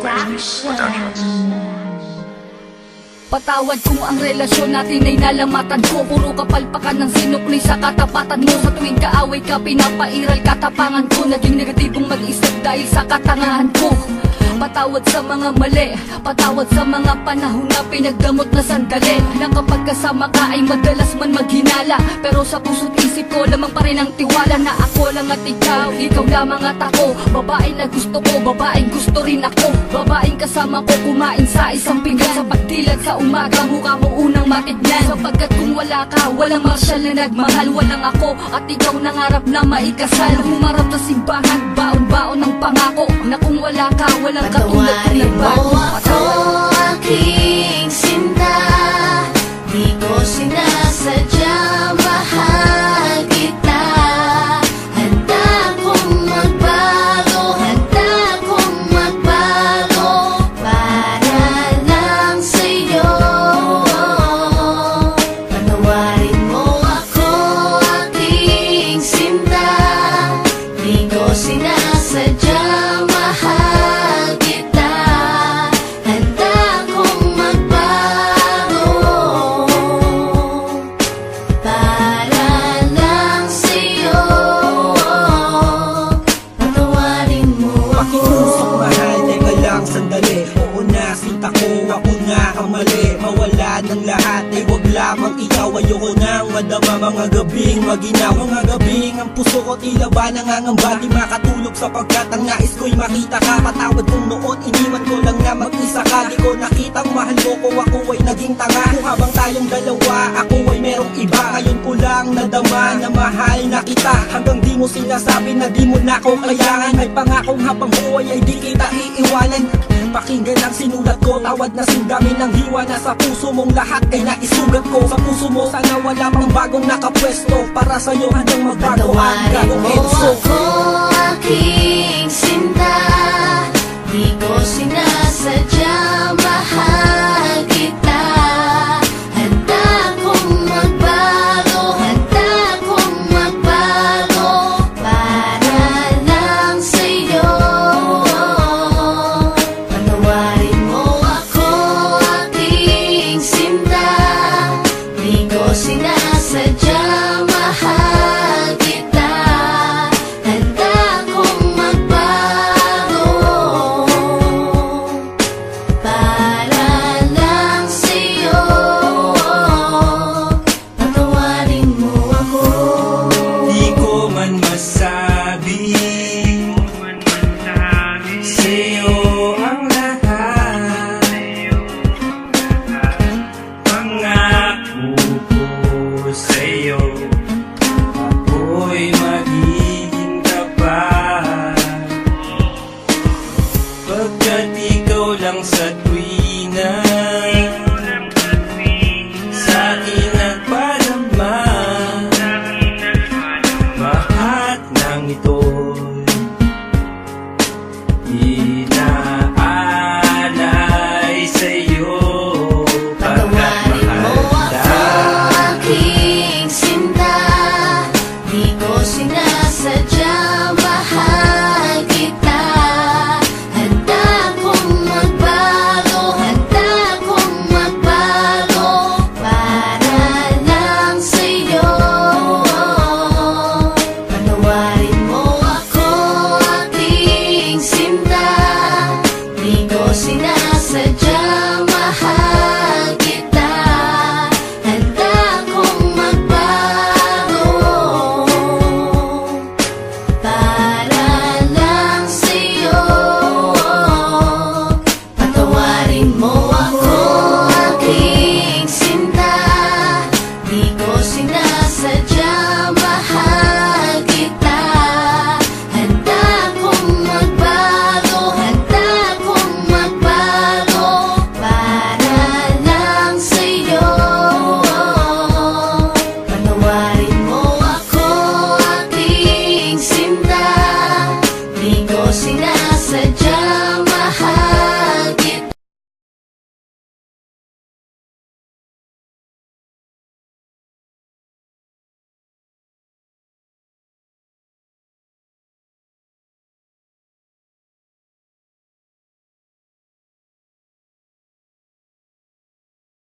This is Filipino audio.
Productions. Patawad kung ang relasyon natin ay nalamatan ko. Puro kapalpakan ng sinukli sa katapatan mo. Sa tuwing kaaway ka, pinapairal katapangan ko. Naging negatibong mag-isip dahil sa katangahan ko. Patawad sa mga mali, patawad sa mga panahon na pinagdamot na sandali. Na kapag kasama ka ay madalas man maghinala, pero sa puso't isip ko lamang pa rin ang tiwala na ako lang at ikaw lamang at ako. Babae na gusto ko, babaeng gusto rin ako. Babaeng kasama ko kumain sa isang pinggan. Sa pagdilat sa umaga, mukha mo unang matignan. Sapagkat kung wala ka, walang marsyal na nagmahal. Walang ako at ikaw nangarap na maikasal. Humarap sa simbahan, baon-baon ng pangako na kung wala ka, walang Patawarin mo ako, aking sinta. Di ko sinasadya, mahal kita. Handa kong magbago, handa kong magbago para lang sa'yo. Patawarin mo ako, aking sinta. Di ko sinasadya, mahal. Ako nga kamali, mawala ng lahat ay wag lamang ikaw. Ayoko nang madama mga gabing maginaw. Mga gabing ang puso ko tila ba nangangamba. Di makatulog sapagkat ang nais ko'y makita ka. Patawad kung noon iniwan ko lang na mag-isa ka. Di ko nakitang mahal mo ko, ako ay naging tanga. Kung habang tayong dalawa, ako ay merong iba. Ngayon ko lang nadama na mahal na kita. Hanggang di mo sinasabi na di mo na ko kailangan. May pangakong habang buhay ay di kita iiwanan. Pakinggan ang sinulat ko, tawad na singgamin ng hiwa na sa puso mong lahat ay naisugat ko. Sa puso mo sana wala pang bagong nakapwesto. Para sa'yo hanggang magbago ang gagong edso. Patawarin mo ako, aking sinta. Di ko sinasadya, mahal kita. Handa kong magbago, handa kong magbago para lang sa'yo. Patawarin mo ako, aking sinta. Di ko sinasadya, mahal kita. Handa kong magbago para lang sa'yo. Patawarin mo ako. Di ko man masabi sa'yo ang lahat. Pangako ko sa'yo, ako'y magiging tapat. Pagkat ikaw lang sa